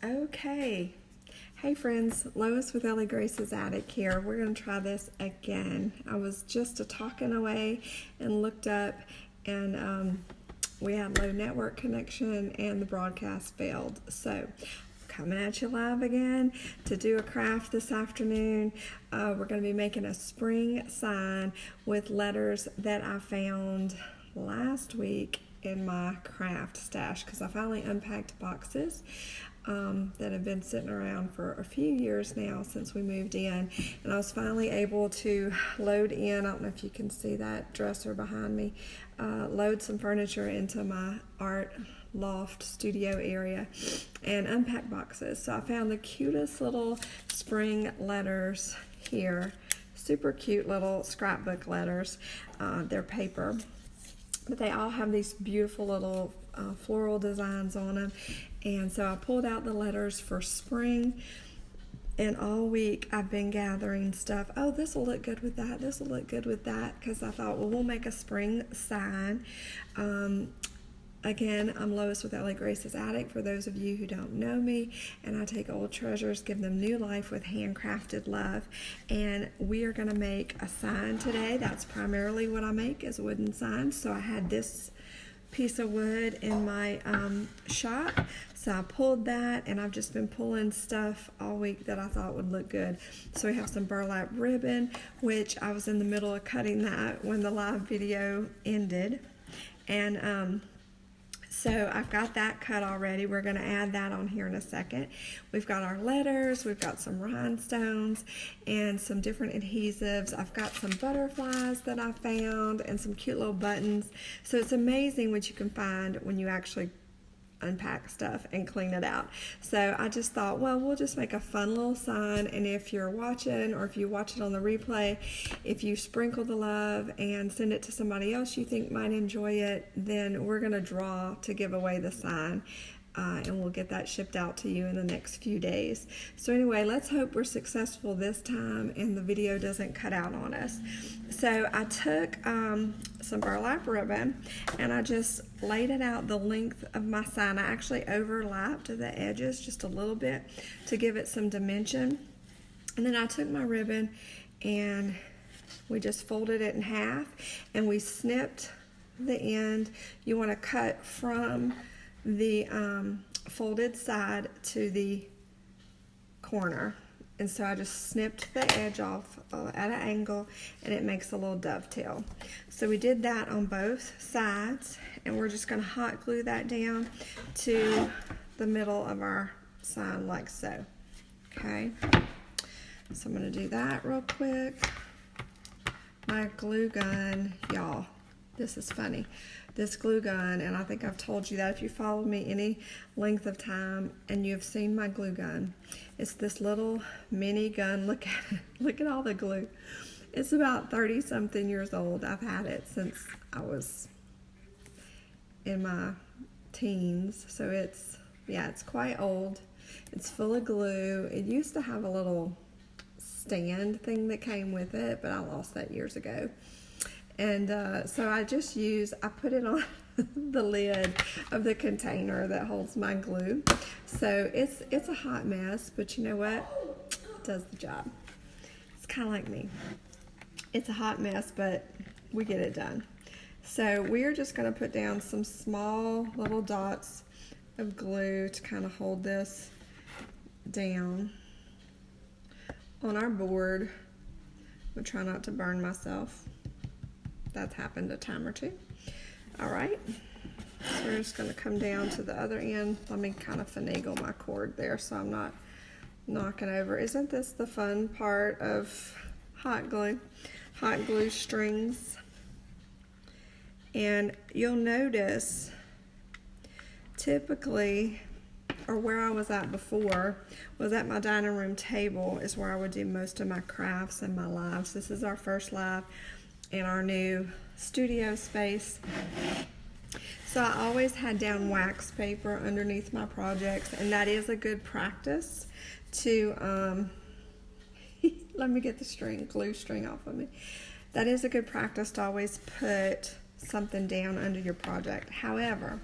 Okay. Hey friends, Lois with Ellie Grace's Attic here. We're going to try this again. I was just talking away and looked up and we had low network connection and the broadcast failed. So coming at you live again to do a craft this afternoon. We're going to be making a spring sign with letters that I found last week in my craft stash because I finally unpacked boxes that have been sitting around for a few years now since we moved in, and I was finally able to load in, I don't know if you can see that dresser behind me, load some furniture into my art loft studio area and unpack boxes. So I found the cutest little spring letters here, super cute little scrapbook letters. They're paper, but they all have these beautiful little floral designs on them. And so I pulled out the letters for spring, and all week I've been gathering stuff. Oh, this will look good with that. This will look good with that, because I thought, well, we'll make a spring sign. Again, I'm Lois with Ellie Grace's Attic, for those of you who don't know me, and I take old treasures, give them new life with handcrafted love. And we are going to make a sign today. That's primarily what I make, is wooden signs. So I had this piece of wood in my shop, so I pulled that, and I've just been pulling stuff all week that I thought would look good. So we have some burlap ribbon, which I was in the middle of cutting that when the live video ended, and so I've got that cut already. We're going to add that on here in a second. We've got our letters, we've got some rhinestones and some different adhesives. I've got some butterflies that I found and some cute little buttons. So it's amazing what you can find when you actually unpack stuff and clean it out. So I just thought, well, we'll just make a fun little sign, and if you're watching, or if you watch it on the replay, if you sprinkle the love and send it to somebody else you think might enjoy it, then we're going to draw to give away the sign. And we'll get that shipped out to you in the next few days. So anyway, let's hope we're successful this time and the video doesn't cut out on us. So I took some burlap ribbon and I just laid it out the length of my sign. I actually overlapped the edges just a little bit to give it some dimension. And then I took my ribbon and we just folded it in half and we snipped the end. You want to cut from the folded side to the corner, and so I just snipped the edge off at an angle, and it makes a little dovetail. So we did that on both sides, and we're just going to hot glue that down to the middle of our sign like so. Okay, so I'm going to do that real quick. My glue gun, y'all, this is funny. This glue gun, and I think I've told you that if you follow me any length of time and you've seen my glue gun, it's this little mini gun. Look at it. Look at all the glue. It's about 30 something years old. I've had it since I was in my teens, so it's quite old. It's full of glue. It used to have a little stand thing that came with it, but I lost that years ago. And so I put it on the lid of the container that holds my glue. So it's a hot mess, but you know what? It does the job. It's kind of like me. It's a hot mess, but we get it done. So we're just going to put down some small little dots of glue to kind of hold this down on our board. I'm going to try not to burn myself. That's happened a time or two. All right, so we're just going to come down to the other end. Let me kind of finagle my cord there so I'm not knocking over. Isn't this the fun part of hot glue? Hot glue strings. And you'll notice typically, or where I was at before, was at my dining room table is where I would do most of my crafts and my lives. This is our first live in our new studio space. So I always had down wax paper underneath my projects, and that is a good practice to let me get the glue string off of me. That is a good practice to always put something down under your project. However,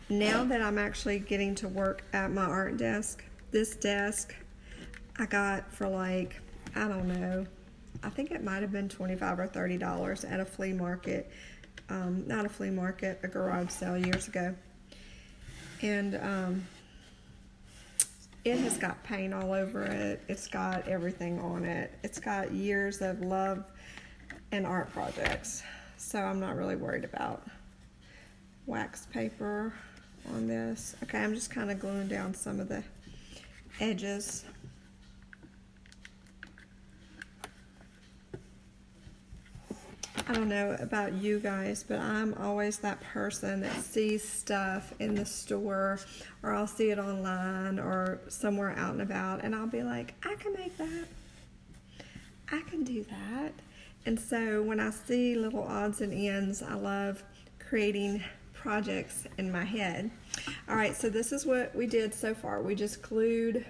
now that I'm actually getting to work at my art desk, this desk I got for like, I don't know, I think it might have been $25 or $30 at a flea market. Not a flea market, a garage sale years ago. And it has got paint all over it. It's got everything on it. It's got years of love and art projects. So I'm not really worried about wax paper on this. Okay, I'm just kind of gluing down some of the edges. I don't know about you guys, but I'm always that person that sees stuff in the store, or I'll see it online or somewhere out and about, and I'll be like, I can make that. I can do that. And so when I see little odds and ends, I love creating projects in my head. All right, so this is what we did so far. We just glued,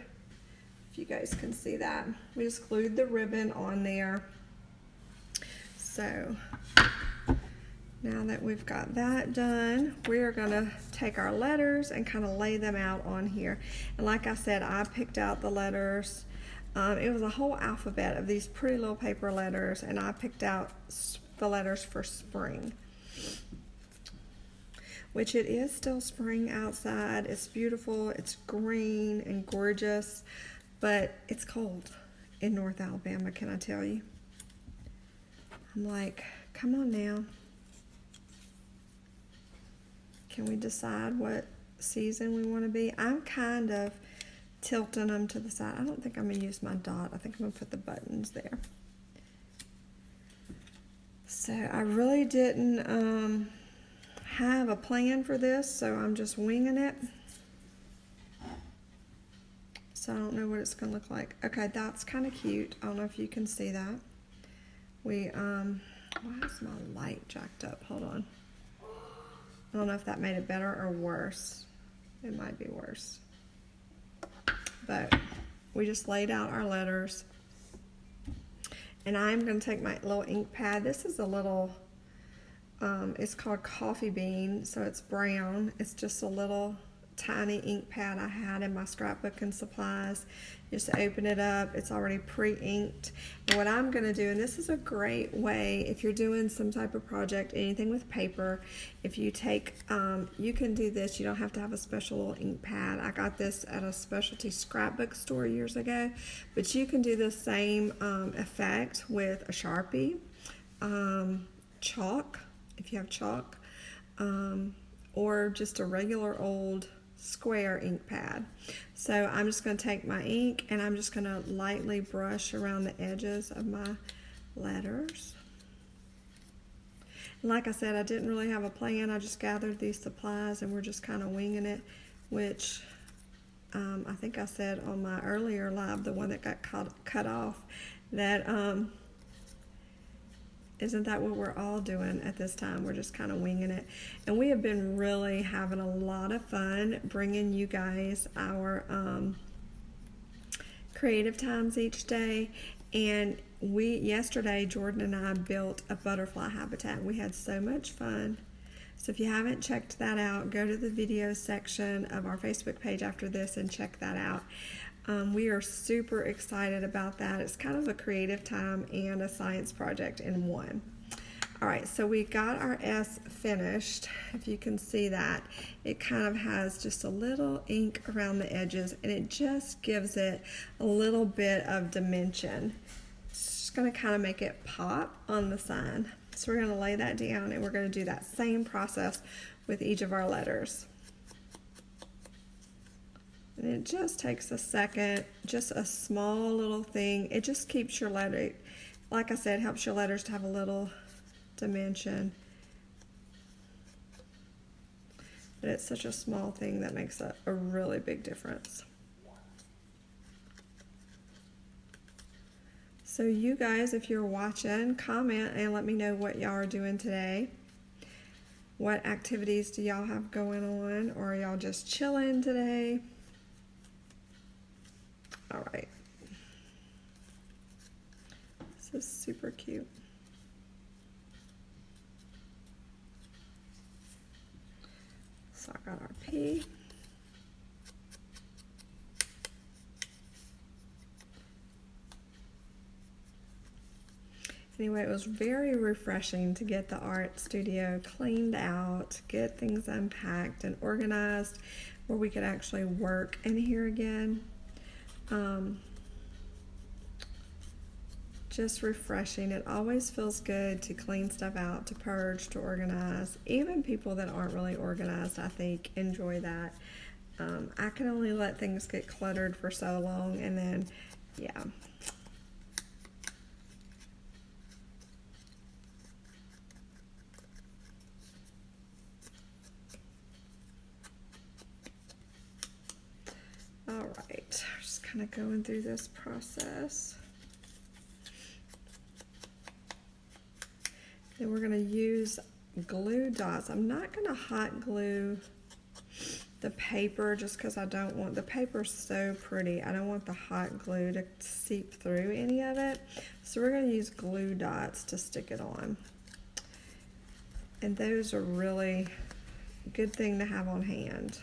if you guys can see that, we just glued the ribbon on there. So now that we've got that done, we are going to take our letters and kind of lay them out on here. And like I said, I picked out the letters. It was a whole alphabet of these pretty little paper letters, and I picked out the letters for spring, which it is still spring outside. It's beautiful. It's green and gorgeous, but it's cold in North Alabama, can I tell you? I'm like, come on now. Can we decide what season we want to be? I'm kind of tilting them to the side. I don't think I'm going to use my dot. I think I'm going to put the buttons there. So I really didn't have a plan for this, so I'm just winging it. So I don't know what it's going to look like. Okay, that's kind of cute. I don't know if you can see that. Why is my light jacked up? Hold on. I don't know if that made it better or worse. It might be worse. But we just laid out our letters. And I'm going to take my little ink pad. This is a little, it's called Coffee Bean, so it's brown. It's just a little tiny ink pad I had in my scrapbook and supplies. Just open it up. It's already pre-inked. And what I'm going to do, and this is a great way if you're doing some type of project, anything with paper, if you take, you can do this. You don't have to have a special little ink pad. I got this at a specialty scrapbook store years ago, but you can do the same effect with a Sharpie, chalk, if you have chalk, or just a regular old square ink pad. So I'm just going to take my ink and I'm just going to lightly brush around the edges of my letters. And like I said, I didn't really have a plan. I just gathered these supplies and we're just kind of winging it, which I think I said on my earlier live, the one that got cut off, that isn't that what we're all doing at this time? We're just kind of winging it. And we have been really having a lot of fun bringing you guys our creative times each day. And yesterday, Jordan and I built a butterfly habitat. We had so much fun. So if you haven't checked that out, go to the video section of our Facebook page after this and check that out. We are super excited about that. It's kind of a creative time and a science project in one. All right, so we got our S finished. If you can see that, it kind of has just a little ink around the edges, and it just gives it a little bit of dimension. It's just going to kind of make it pop on the sign. So we're going to lay that down, and we're going to do that same process with each of our letters. And it just takes a second, just a small little thing. It just keeps your letter, like I said, helps your letters to have a little dimension. But it's such a small thing that makes a really big difference. So you guys, if you're watching, comment and let me know what y'all are doing today. What activities do y'all have going on? Or are y'all just chilling today? All right. This is super cute. So I got our P. Anyway, it was very refreshing to get the art studio cleaned out, get things unpacked and organized where we could actually work in here again. Just refreshing. It always feels good to clean stuff out, to purge, to organize. Even people that aren't really organized, I think, enjoy that. I can only let things get cluttered for so long, and then, yeah. All right, just kind of going through this process. Then we're going to use glue dots. I'm not going to hot glue the paper just because I don't want, the paper's so pretty. I don't want the hot glue to seep through any of it. So we're going to use glue dots to stick it on. And those are really a good thing to have on hand.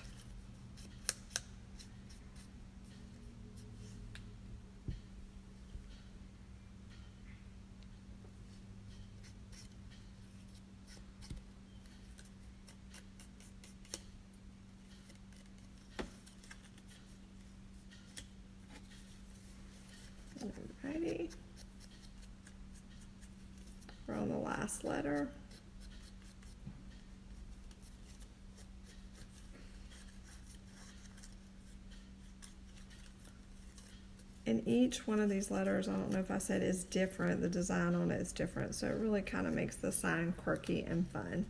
Alrighty. We're on the last letter. And each one of these letters, I don't know if I said, is different. The design on it is different, so it really kind of makes the sign quirky and fun.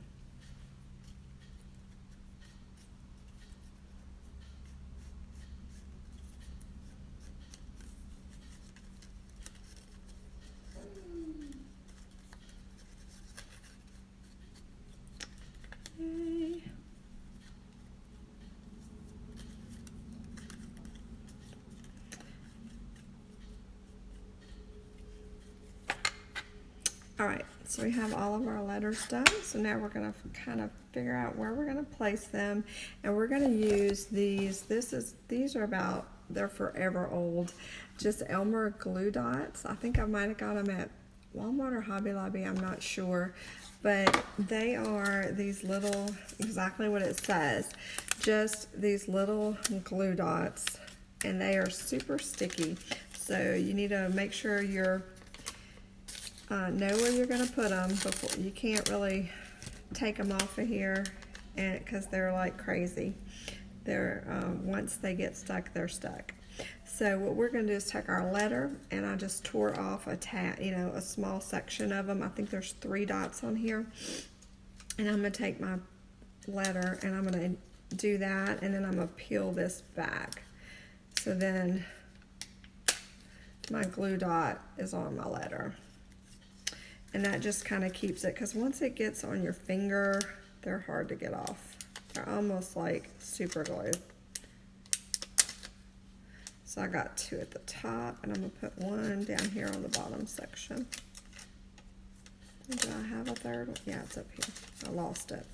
Okay. All right, so we have all of our letters done. So now we're going to kind of figure out where we're going to place them, and we're going to use these. These are about, they're forever old, just Elmer glue dots. I think I might have got them at Walmart or Hobby Lobby, I'm not sure, but they are these little, exactly what it says, just these little glue dots, and they are super sticky. So you need to make sure you're know where you're going to put them before. You can't really take them off of here, and because they're like crazy. They're once they get stuck, they're stuck. So what we're going to do is take our letter, and I just tore off a small section of them. I think there's 3 dots on here, and I'm going to take my letter and I'm going to do that, and then I'm going to peel this back. So then my glue dot is on my letter. And that just kind of keeps it, because once it gets on your finger, they're hard to get off. They're almost like super glue. So I got 2 at the top, and I'm going to put 1 down here on the bottom section. Do I have a third one? Yeah, it's up here. I lost it.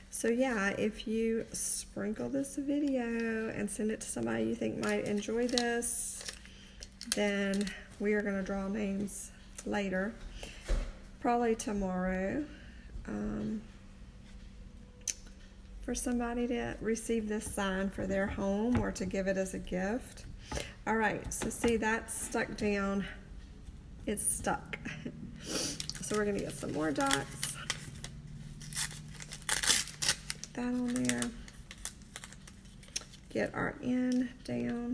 So yeah, if you sprinkle this video and send it to somebody you think might enjoy this, then we are going to draw names later, probably tomorrow, for somebody to receive this sign for their home or to give it as a gift. All right, so see, that's stuck down. It's stuck. So we're going to get some more dots. Put that on there. Get our N down.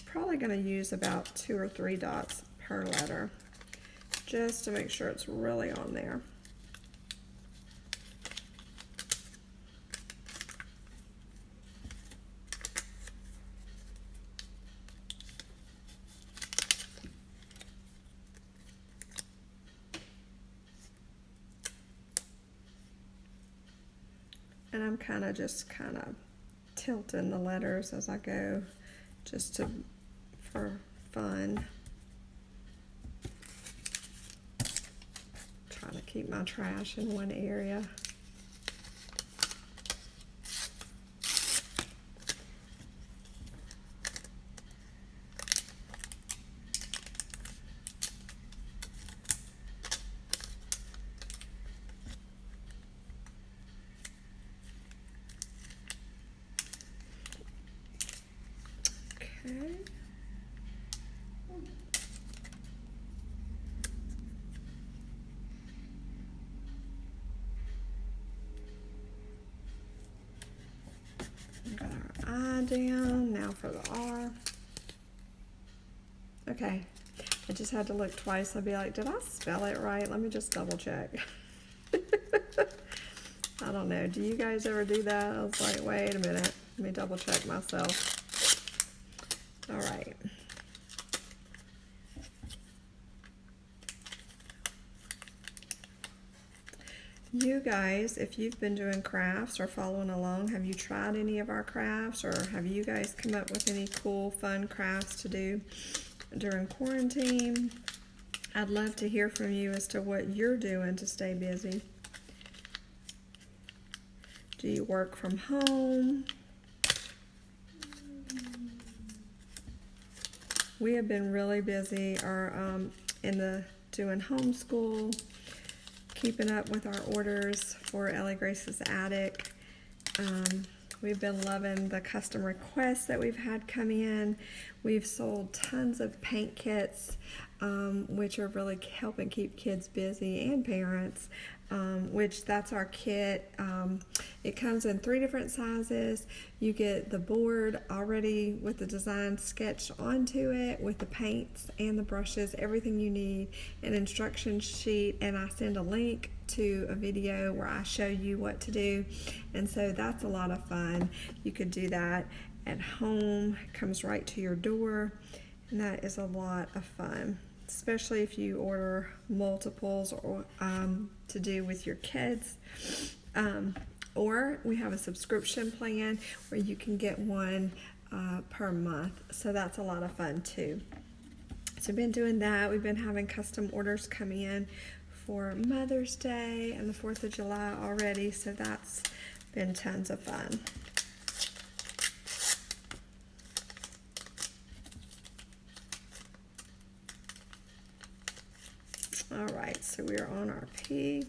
Probably going to use about 2 or 3 dots per letter, just to make sure it's really on there. And I'm kind of tilting the letters as I go, just for fun. Try keep my trash in one area. Okay. Got our I down, now for the R. Okay, I just had to look twice. I'd be like, did I spell it right? Let me just double check. I don't know, do you guys ever do that? I was like, wait a minute, let me double check myself. All right. You guys, if you've been doing crafts or following along, have you tried any of our crafts, or have you guys come up with any cool, fun crafts to do during quarantine? I'd love to hear from you as to what you're doing to stay busy. Do you work from home? We have been really busy doing homeschool, keeping up with our orders for Ellie Grace's Attic. We've been loving the custom requests that we've had come in. We've sold tons of paint kits, which are really helping keep kids busy and parents, which that's our kit. It comes in 3 different sizes. You get the board already with the design sketched onto it with the paints and the brushes, everything you need, an instruction sheet, and I send a link to a video where I show you what to do, and so that's a lot of fun. You could do that at home, it comes right to your door, and that is a lot of fun, especially if you order multiples or to do with your kids. Or we have a subscription plan where you can get one per month, so that's a lot of fun too. So we've been doing that. We've been having custom orders come in for Mother's Day and the 4th of July already, so that's been tons of fun. All right, so we are on our P.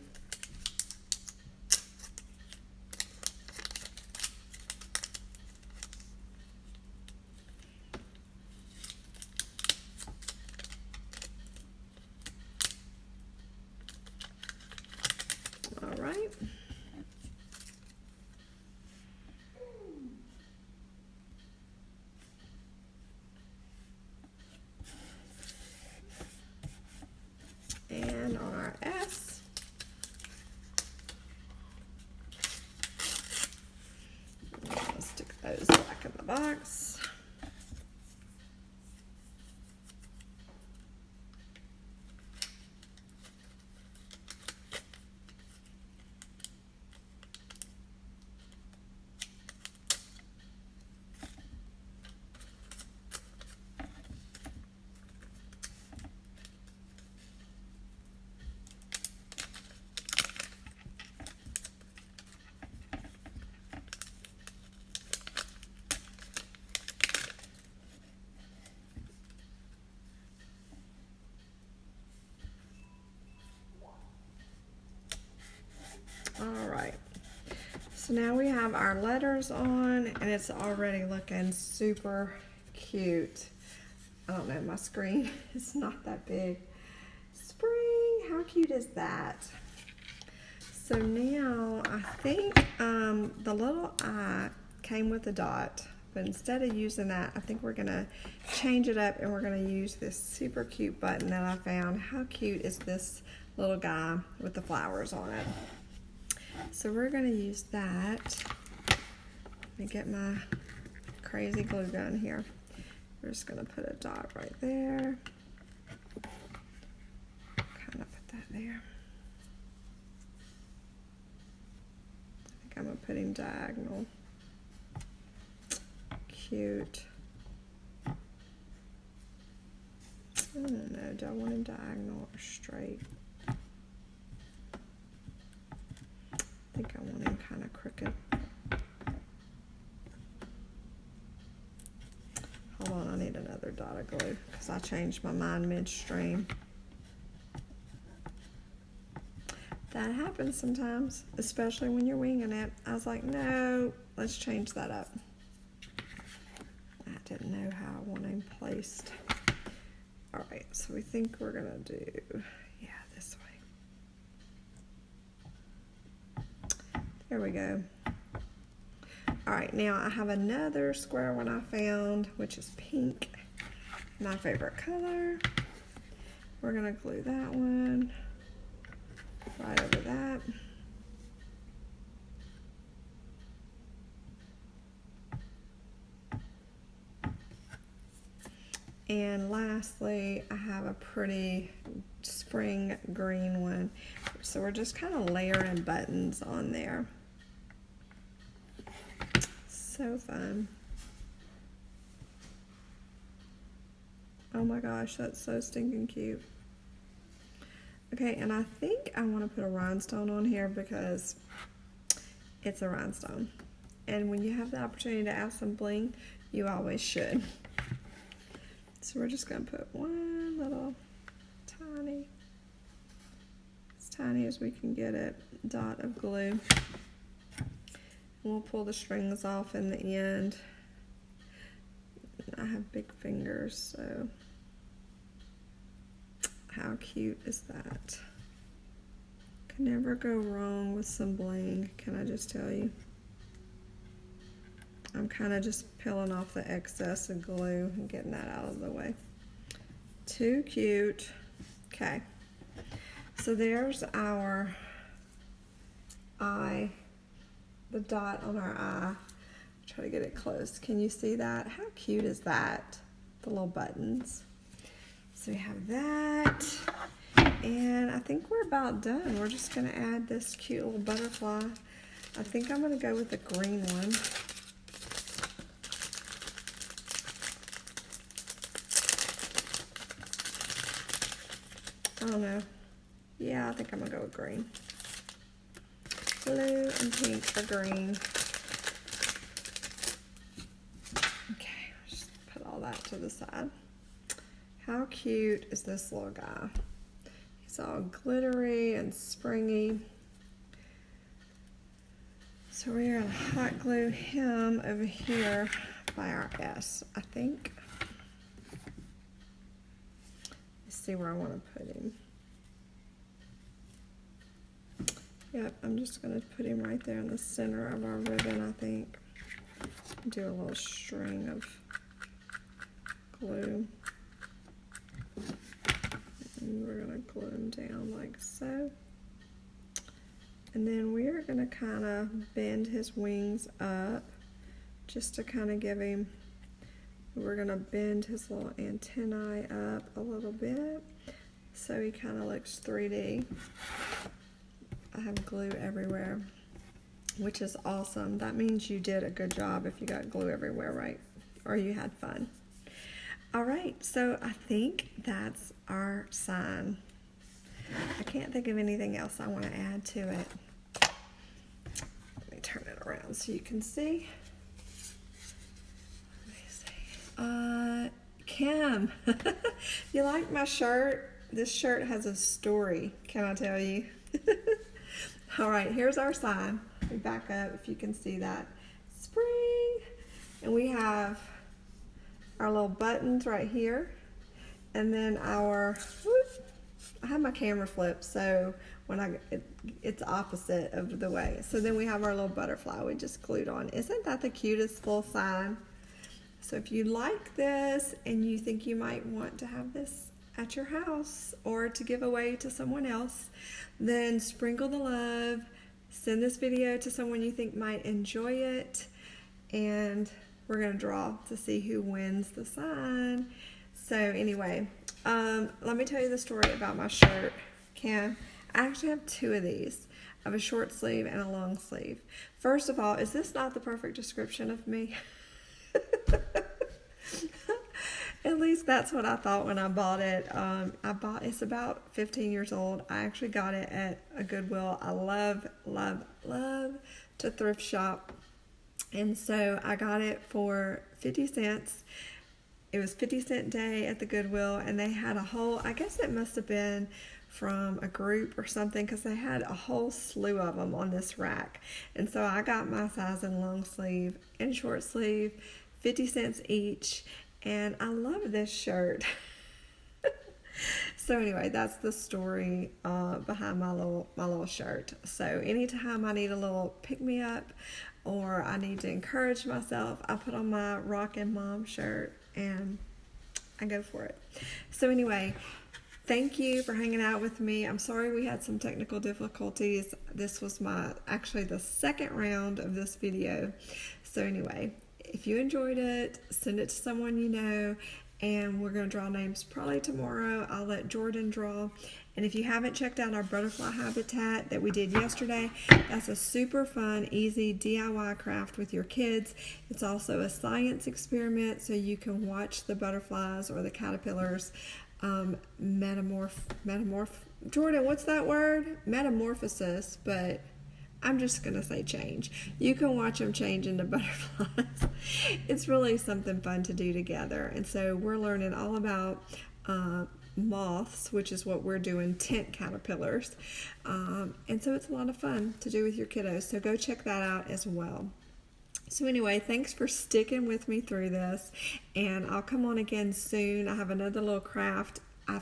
All right. And on our S, let's stick those back in the box. All right, so now we have our letters on, and it's already looking super cute. I don't know, my screen is not that big. Spring, how cute is that? So now I think the little I came with a dot, but instead of using that, I think we're gonna change it up and we're gonna use this super cute button that I found. How cute is this little guy with the flowers on it? So we're going to use that. Let me get my crazy glue gun here. We're just going to put a dot right there. Kind of put that there. I think I'm going to put him diagonal. Cute. I don't know, do I want him diagonal or straight? Good. Hold on, I need another dot of glue because I changed my mind midstream. That happens sometimes, especially when you're winging it. I was like, no, let's change that up. I didn't know how I want him placed. All right, so we think we're gonna do, yeah, this way. There we go. All right, now I have another square one I found, which is pink, my favorite color. We're gonna glue that one right over that. And lastly, I have a pretty spring green one. So we're just kind of layering buttons on there. So fun. Oh my gosh, that's so stinking cute. Okay, and I think I want to put a rhinestone on here because it's a rhinestone. And when you have the opportunity to add some bling, you always should. So we're just going to put one little tiny, as tiny as we can get it, dot of glue. And we'll pull the strings off in the end. I have big fingers, so how cute is that? Can never go wrong with some bling, can I just tell you? I'm kind of just peeling off the excess of glue and getting that out of the way. Too cute. Okay, so there's our eye, the dot on our eye. Try to get it close. Can you see that? How cute is that? The little buttons. So we have that, and I think we're about done. We're just gonna add this cute little butterfly. I think I'm gonna go with the green one. I don't know. Yeah, I think I'm gonna go with green. Blue and pink or green. Okay, just put all that to the side. How cute is this little guy? He's all glittery and springy. So we're gonna hot glue him over here by our S, I think. Let's see where I want to put him. Yep, I'm just gonna put him right there in the center of our ribbon, I think. Do a little string of glue. And we're going to glue him down like so. And then we're going to kind of bend his wings up just to kind of give him, we're going to bend his little antennae up a little bit so he kind of looks 3D. I have glue everywhere, which is awesome. That means you did a good job if you got glue everywhere, right? Or you had fun. All right, so I think that's our sign. I can't think of anything else I want to add to it. Let me turn it around so you can see. Let me see. Kim, you like my shirt? This shirt has a story, can I tell you? All right, here's our sign. We back up if you can see that. Spring. And we have our little buttons right here, and then our, I have my camera flipped, so when it's opposite of the way. So then we have our little butterfly we just glued on. Isn't that the cutest little sign? So if you like this and you think you might want to have this at your house or to give away to someone else, then sprinkle the love, send this video to someone you think might enjoy it, and we're going to draw to see who wins the sign. So anyway, let me tell you the story about my shirt. Kim, I actually have two of these. I have a short sleeve and a long sleeve. First of all, is this not the perfect description of me? At least that's what I thought when I bought it. It's about 15 years old. I actually got it at a Goodwill. I love, love, love to thrift shop. And so I got it for 50 cents. It was 50-cent day at the Goodwill, and they had a whole, I guess it must have been from a group or something, because they had a whole slew of them on this rack. And so I got my size in long sleeve and short sleeve, 50 cents each, and I love this shirt. So anyway, that's the story behind my little shirt. So anytime I need a little pick-me-up or I need to encourage myself, I put on my Rockin' Mom shirt and I go for it. So anyway, thank you for hanging out with me. I'm sorry we had some technical difficulties. This was actually the second round of this video. So anyway, if you enjoyed it, send it to someone you know, and we're going to draw names probably tomorrow. I'll let Jordan draw. And if you haven't checked out our butterfly habitat that we did yesterday, that's a super fun, easy DIY craft with your kids. It's also a science experiment, so you can watch the butterflies or the caterpillars Jordan, what's that word? Metamorphosis, but I'm just going to say change. You can watch them change into butterflies. It's really something fun to do together. And so we're learning all about moths, which is what we're doing, tent caterpillars. And so it's a lot of fun to do with your kiddos. So go check that out as well. So anyway, thanks for sticking with me through this. And I'll come on again soon. I have another little craft.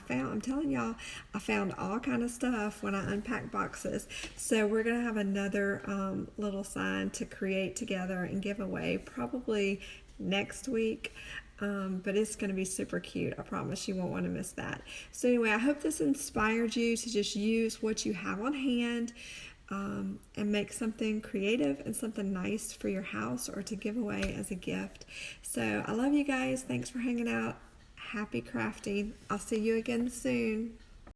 I'm telling y'all, I found all kind of stuff when I unpacked boxes. So we're going to have another little sign to create together and give away probably next week. But it's going to be super cute. I promise you won't want to miss that. So anyway, I hope this inspired you to just use what you have on hand and make something creative and something nice for your house or to give away as a gift. So I love you guys. Thanks for hanging out. Happy crafting. I'll see you again soon.